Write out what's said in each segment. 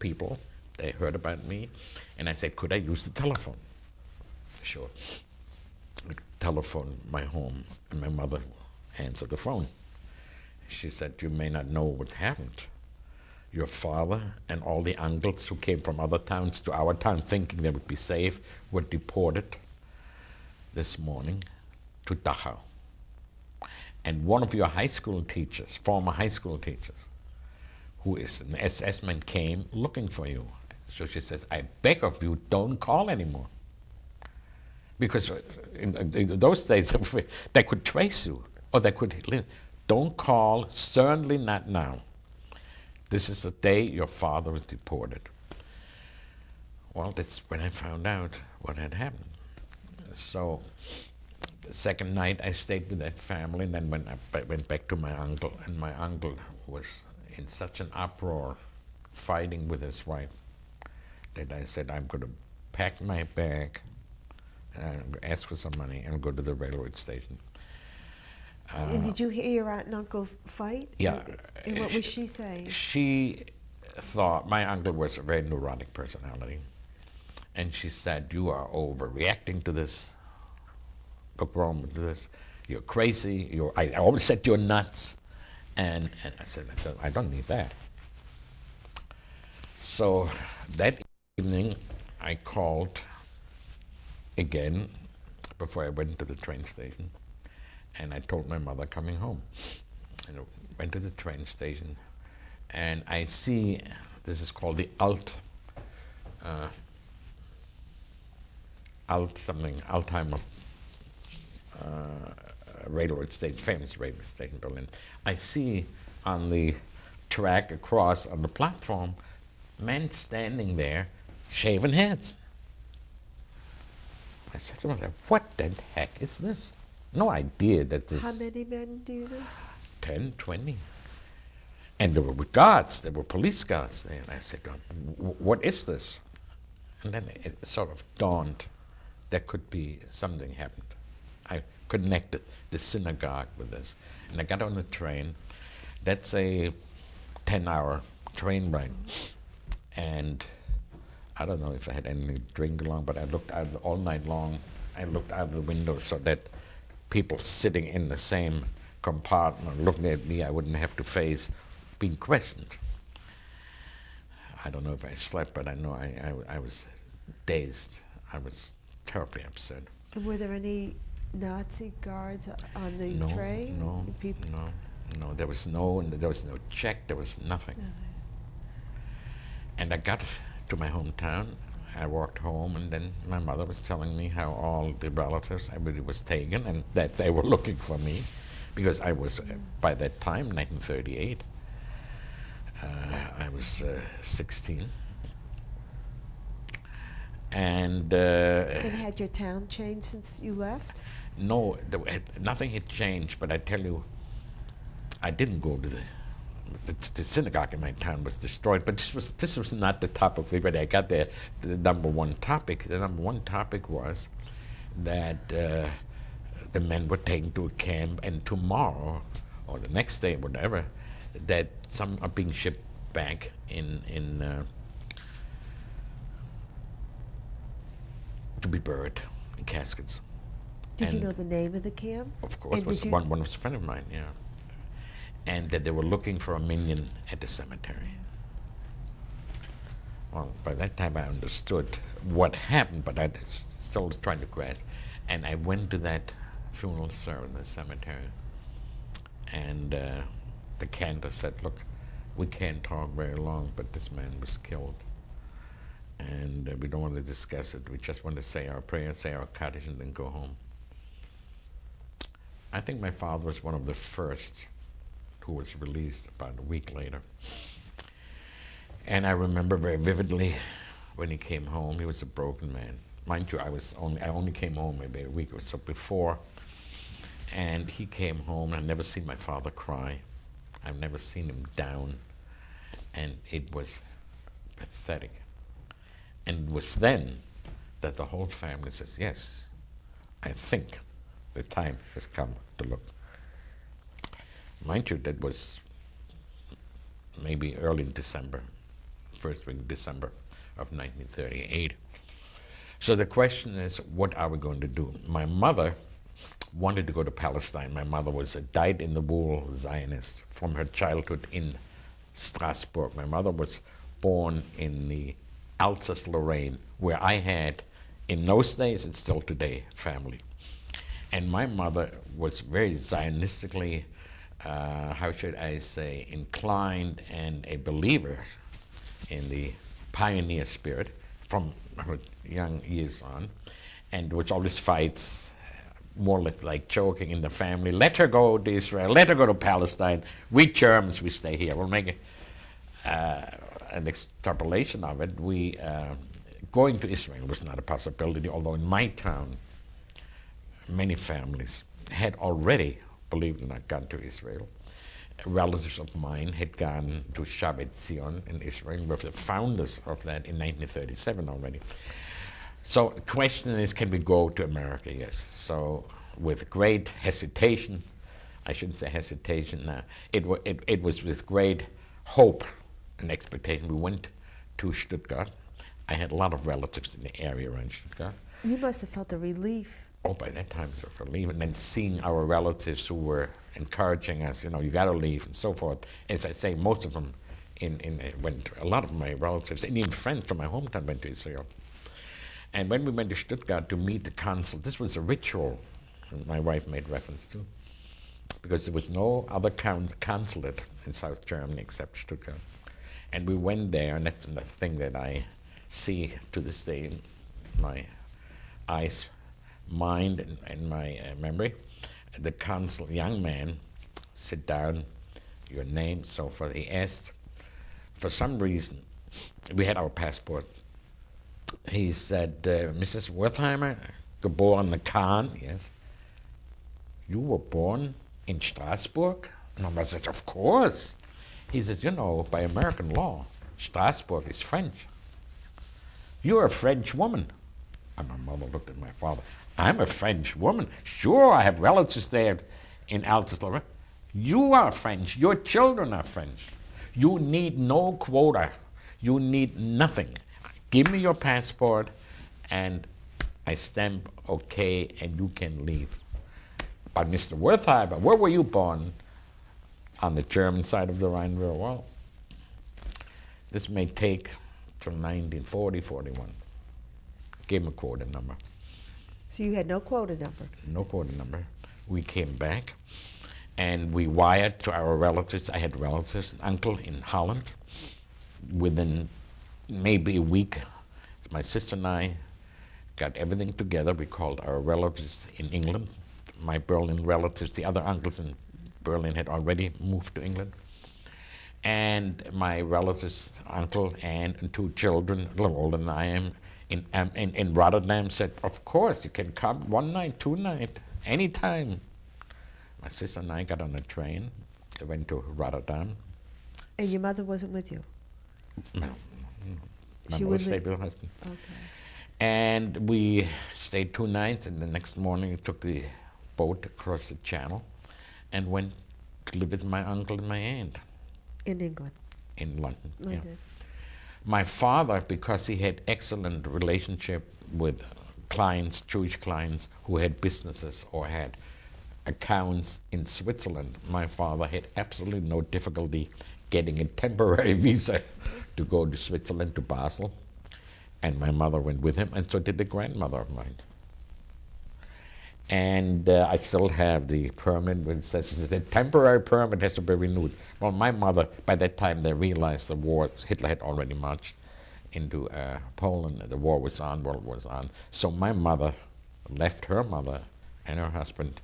people. They heard about me, and I said, could I use the telephone? Sure. I telephoned my home, and my mother answered the phone. She said, you may not know what happened. Your father and all the uncles who came from other towns to our town thinking they would be safe were deported this morning to Dachau. And one of your high school teachers, former high school teachers, who is an SS man, came looking for you. So she says, I beg of you, don't call anymore. Because in those days, they could trace you, or they could live. Don't call, certainly not now. This is the day your father was deported. Well, that's when I found out what had happened. So the second night I stayed with that family, and then when I went back to my uncle, and my uncle was in such an uproar, fighting with his wife, that I said, I'm going to pack my bag, and ask for some money, and go to the railroad station. And did you hear your aunt and uncle fight? Yeah. And what was she saying? She thought, my uncle was a very neurotic personality, and she said, you are overreacting to this. What's wrong with this? You're crazy. I always said you're nuts. And I said, I don't need that. So that evening, I called again before I went to the train station. And I told my mother coming home. And I went to the train station, and I see, this is called the Wertheimer railroad station, famous railroad station in Berlin. I see on the track across on the platform, men standing there, shaving heads. I said to myself, what the heck is this? No idea that this... How many men do you know? 10, 20. And there were guards, there were police guards there. And I said, what is this? And then it sort of dawned there could be something happened. I connected the synagogue with this. And I got on the train. That's a 10-hour train ride. And I don't know if I had anything to drink along, but I looked out all night long. I looked out of the window so that people sitting in the same compartment looking at me, I wouldn't have to face being questioned. I don't know if I slept, but I know I was dazed. I was terribly upset. And were there any Nazi guards on the train? No, there was no check, there was nothing. And I got to my hometown. I walked home, and then my mother was telling me how all the relatives, everybody was taken, and that they were looking for me, because I was, by that time, 1938, I was 16. And had your town changed since you left? No, nothing had changed, but I tell you, I didn't go to the synagogue in my town was destroyed, but this was not the topic. But I got there. The number one topic was that the men were taken to a camp, and tomorrow or the next day, whatever, that some are being shipped back in to be buried in caskets. Did you know the name of the camp? Of course, it was one was a friend of mine, yeah. And that they were looking for a minion at the cemetery. Well, by that time I understood what happened, but I still was trying to grasp. And I went to that funeral service in the cemetery, and the cantor said, look, we can't talk very long, but this man was killed. And we don't want to discuss it. We just want to say our prayers, say our Kaddish, and then go home. I think my father was one of the first who was released about a week later. And I remember very vividly when he came home, he was a broken man. Mind you, I only came home maybe a week or so before, and he came home, and I've never seen my father cry. I've never seen him down, and it was pathetic. And it was then that the whole family says, yes, I think the time has come to look. Mind you, that was maybe early in December first week of December of 1938. So the question is, what are we going to do? My mother wanted to go to Palestine. My mother was a dyed-in-the-wool Zionist from her childhood in Strasbourg. My mother was born in the Alsace-Lorraine, where I had, in those days and still today, family. And my mother was very Zionistically, how should I say, inclined and a believer in the pioneer spirit from her young years on. And there was always fights, more or less like joking in the family. Let her go to Israel, let her go to Palestine. We Germans, we stay here. We'll make an extrapolation of it. Going to Israel was not a possibility, although in my town, many families had already, believe it or not, gone to Israel. Relatives of mine had gone to Shabbat Zion in Israel. We were the founders of that in 1937 already. So the question is, can we go to America? Yes. So with great hesitation, I shouldn't say hesitation now, it was with great hope and expectation we went to Stuttgart. I had a lot of relatives in the area around Stuttgart. You must have felt a relief. Oh, by that time it was a relief. And then seeing our relatives who were encouraging us, you got to leave and so forth. As I say, most of them went, a lot of my relatives, and even friends from my hometown went to Israel. And when we went to Stuttgart to meet the consul, this was a ritual my wife made reference to, because there was no other consulate in South Germany except Stuttgart. And we went there, and that's the thing that I see to this day in my eyes, mind, and my memory. The consul, young man, sit down, your name, so forth. He asked, for some reason, we had our passport. He said, Mrs. Wertheimer, geboren Kahn, yes. You were born in Strasbourg? And I said, of course. He says, by American law, Strasbourg is French. You're a French woman. And my mother looked at my father. I'm a French woman. Sure, I have relatives there in Alsace-Lorraine. You are French. Your children are French. You need no quota. You need nothing. Give me your passport, and I stamp okay, and you can leave. But Mr. Wertheimer, where were you born? On the German side of the Rhine River. Well, this may take till 1940, 41. Gave him a quota number. So you had no quota number? No quota number. We came back, and we wired to our relatives. I had relatives, an uncle in Holland. Within maybe a week, my sister and I got everything together. We called our relatives in England. My Berlin relatives, the other uncles in Berlin had already moved to England. And my relatives, uncle and two children, a little older than I am, in Rotterdam said, of course, you can come 1 night, 2 nights, anytime. My sister and I got on a train. I went to Rotterdam. And your mother wasn't with you? No. My She mother would stayed with her husband. Okay. And we stayed 2 nights, and the next morning we took the boat across the channel and went to live with my uncle and my aunt. In England? In London, London. yeah. My father, because he had excellent relationship with clients, Jewish clients, who had businesses or had accounts in Switzerland, my father had absolutely no difficulty getting a temporary visa to go to Switzerland, to Basel. And my mother went with him, and so did the grandmother of mine. And I still have the permit which says the temporary permit has to be renewed. Well, my mother, by that time they realized the war, Hitler had already marched into Poland, the war was on, World War was on. So my mother left her mother and her husband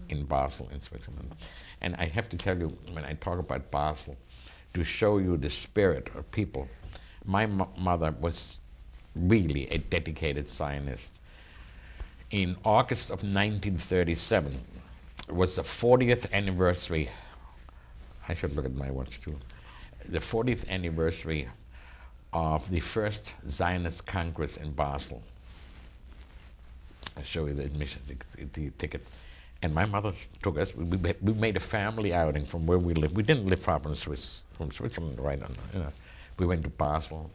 in Basel, in Switzerland. And I have to tell you, when I talk about Basel, to show you the spirit of people, my mother was really a dedicated Zionist. In August of 1937, it was the 40th anniversary, I should look at my watch too, the 40th anniversary of the first Zionist Congress in Basel. I'll show you the admission, the ticket. And my mother took us, we made a family outing from where we lived. We didn't live far from Switzerland, right on, We went to Basel,